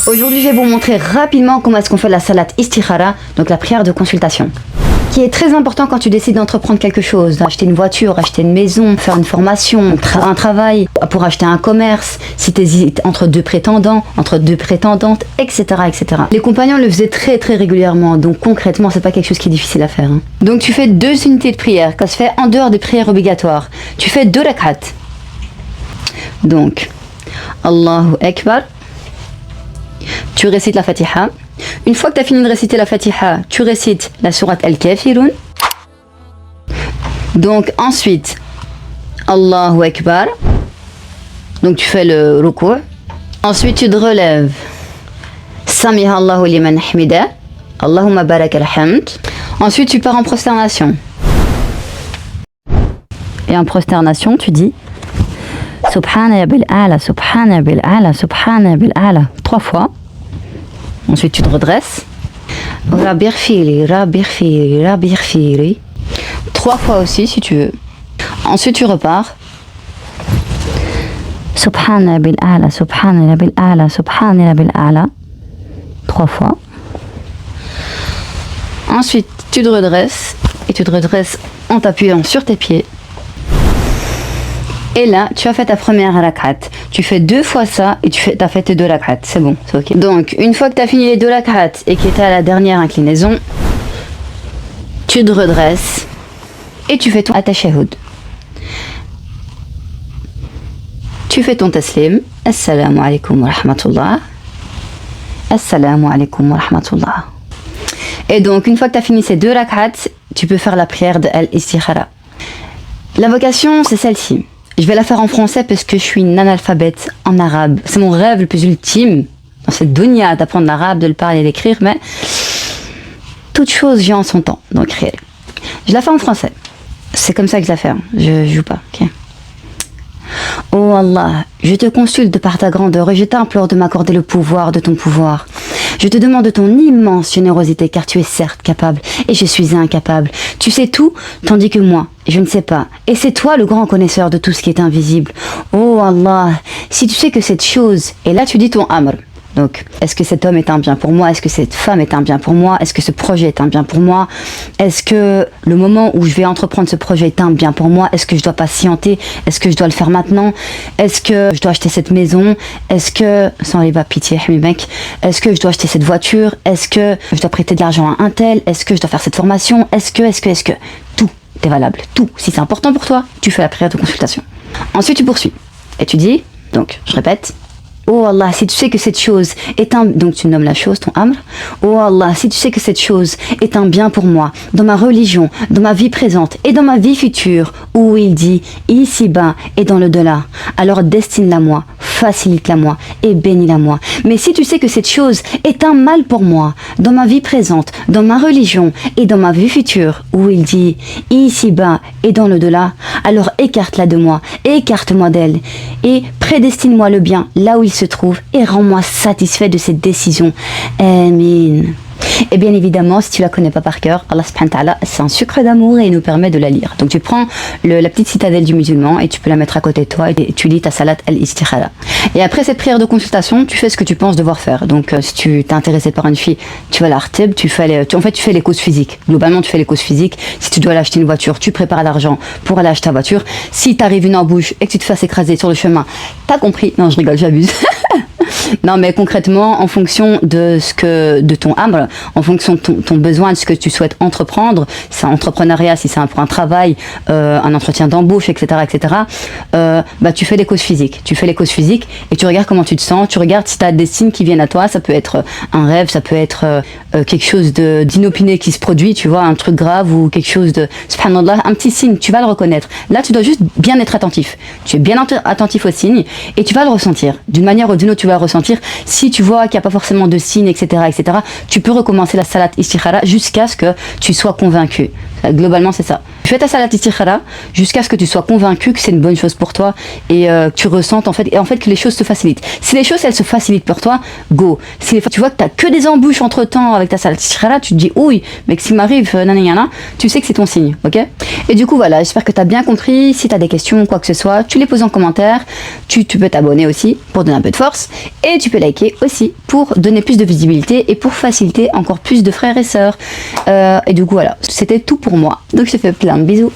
Aujourd'hui, je vais vous montrer rapidement comment est-ce qu'on fait la salat istikhara, donc la prière de consultation, qui est très important quand tu décides d'entreprendre quelque chose, acheter une voiture, acheter une maison, faire une formation, un travail, pour acheter un commerce, si tu hésites entre deux prétendants, entre deux prétendantes, etc., etc. Les compagnons le faisaient très très régulièrement, donc concrètement, c'est pas quelque chose qui est difficile à faire. Donc tu fais 2 unités de prière, ça se fait en dehors des prières obligatoires. Tu fais 2 rak'at. Donc, Allahu Akbar. Tu récites la Fatiha. Une fois que tu as fini de réciter la Fatiha, tu récites la sourate Al-Kafirun. Donc ensuite, Allahu Akbar. Donc tu fais le ruku'. Ensuite tu te relèves. Samiha Allahu liman hamida. Allahumma barak al-hamd. Ensuite tu pars en prosternation. Et en prosternation tu dis Subhana bil a'la, Subhana bil a'la, Subhana bil a'la 3 fois. Ensuite tu te redresses. Rabbi ighfirli, Rabbi ighfirli, Rabbi ighfirli 3 fois aussi si tu veux. Ensuite tu repars. Subhana bil a'la, Subhana bil a'la, Subhana bil a'la 3 fois. Ensuite tu te redresses et tu te redresses en t'appuyant sur tes pieds. Et là, tu as fait ta première rak'at. Tu fais 2 fois ça et tu as fait tes 2 rak'at. C'est bon, c'est ok. Donc, une fois que tu as fini les 2 rak'at et que tu es à la dernière inclinaison, tu te redresses et tu fais ton at-tashahhud. Tu fais ton taslim. Assalamu alaikum wa rahmatullah. Assalamu alaikum wa rahmatullah. Et donc, une fois que tu as fini ces 2 rak'at, tu peux faire la prière de Al-Istikhara. L'invocation, c'est celle-ci. Je vais la faire en français parce que je suis une analphabète en arabe. C'est mon rêve le plus ultime dans cette dunya d'apprendre l'arabe, de le parler et d'écrire, mais toute chose vient en son temps. Donc, je la fais en français. C'est comme ça que je la fais. Je joue pas. Okay. Oh Allah, je te consulte par ta grandeur et je t'implore de m'accorder le pouvoir de ton pouvoir. Je te demande de ton immense générosité car tu es certes capable et je suis incapable. Tu sais tout tandis que moi, je ne sais pas. Et c'est toi le grand connaisseur de tout ce qui est invisible. Oh Allah, si tu sais que cette chose, et là tu dis ton amr. Donc, est-ce que cet homme est un bien pour moi? Est-ce que cette femme est un bien pour moi? Est-ce que ce projet est un bien pour moi? Est-ce que le moment où je vais entreprendre ce projet est un bien pour moi? Est-ce que je dois patienter? Est-ce que je dois le faire maintenant? Est-ce que je dois acheter cette maison? Est-ce que, sans les bas, pitié, mec, est-ce que je dois acheter cette voiture? Est-ce que je dois prêter de l'argent à un tel? Est-ce que je dois faire cette formation? Est-ce que tout est valable, tout. Si c'est important pour toi, tu fais la prière de consultation. Ensuite, tu poursuis et tu dis, donc, je répète. Oh Allah, si tu sais que cette chose est un... Donc tu nommes la chose, ton amr. Oh Allah, si tu sais que cette chose est un bien pour moi, dans ma religion, dans ma vie présente et dans ma vie future, où il dit ici-bas et dans le delà, alors destine-la moi, facilite-la moi et bénis-la moi. Mais si tu sais que cette chose est un mal pour moi, dans ma vie présente, dans ma religion et dans ma vie future, où il dit ici-bas et dans le delà, alors écarte-la de moi, écarte-moi d'elle et prédestine-moi le bien là où il se trouve et rends-moi satisfait de cette décision. Amin. Et bien évidemment, si tu la connais pas par cœur, Allah subhanahu wa ta'ala, c'est un sucre d'amour et il nous permet de la lire. Donc tu prends la petite citadelle du musulman et tu peux la mettre à côté de toi et tu lis ta salat al-istikhara. Et après cette prière de consultation, tu fais ce que tu penses devoir faire. Donc si tu t'es intéressé par une fille, tu vas la rtib, tu fais les causes physiques. Globalement, tu fais les causes physiques. Si tu dois aller acheter une voiture, tu prépares l'argent pour aller acheter ta voiture. Si t'arrive une embûche et que tu te fasses écraser sur le chemin, t'as compris. Non, je rigole, j'abuse. Non, mais concrètement, en fonction de ton amr, en fonction de ton besoin, de ce que tu souhaites entreprendre, c'est un entrepreneuriat, si c'est pour un travail, un entretien d'embauche, etc., etc., bah, tu fais les causes physiques. Tu fais les causes physiques et tu regardes comment tu te sens, tu regardes si tu as des signes qui viennent à toi, ça peut être un rêve, ça peut être quelque chose d'inopiné qui se produit, tu vois, un truc grave ou quelque chose de, subhanallah, un petit signe, tu vas le reconnaître. Là, tu dois juste bien être attentif. Tu es bien attentif aux signes et tu vas le ressentir. D'une manière ou d'une autre, tu vas le ressentir. Si tu vois qu'il n'y a pas forcément de signes, etc., etc., tu peux recommencer la salat istikhara jusqu'à ce que tu sois convaincu. Globalement, c'est ça. Tu fais ta salat istikhara jusqu'à ce que tu sois convaincu que c'est une bonne chose pour toi et que tu ressentes en fait que les choses se facilitent. Si les choses elles se facilitent pour toi, go. Si tu vois que tu n'as que des embûches entre temps avec ta salat istikhara, tu te dis oui, mais que s'il m'arrive nanana, tu sais que c'est ton signe, ok? Et du coup voilà, j'espère que tu as bien compris. Si tu as des questions, quoi que ce soit, tu les poses en commentaire. Tu peux t'abonner aussi pour donner un peu de force. Et Et tu peux liker aussi pour donner plus de visibilité et pour faciliter encore plus de frères et sœurs. Et du coup, voilà, c'était tout pour moi. Donc je te fais plein de bisous.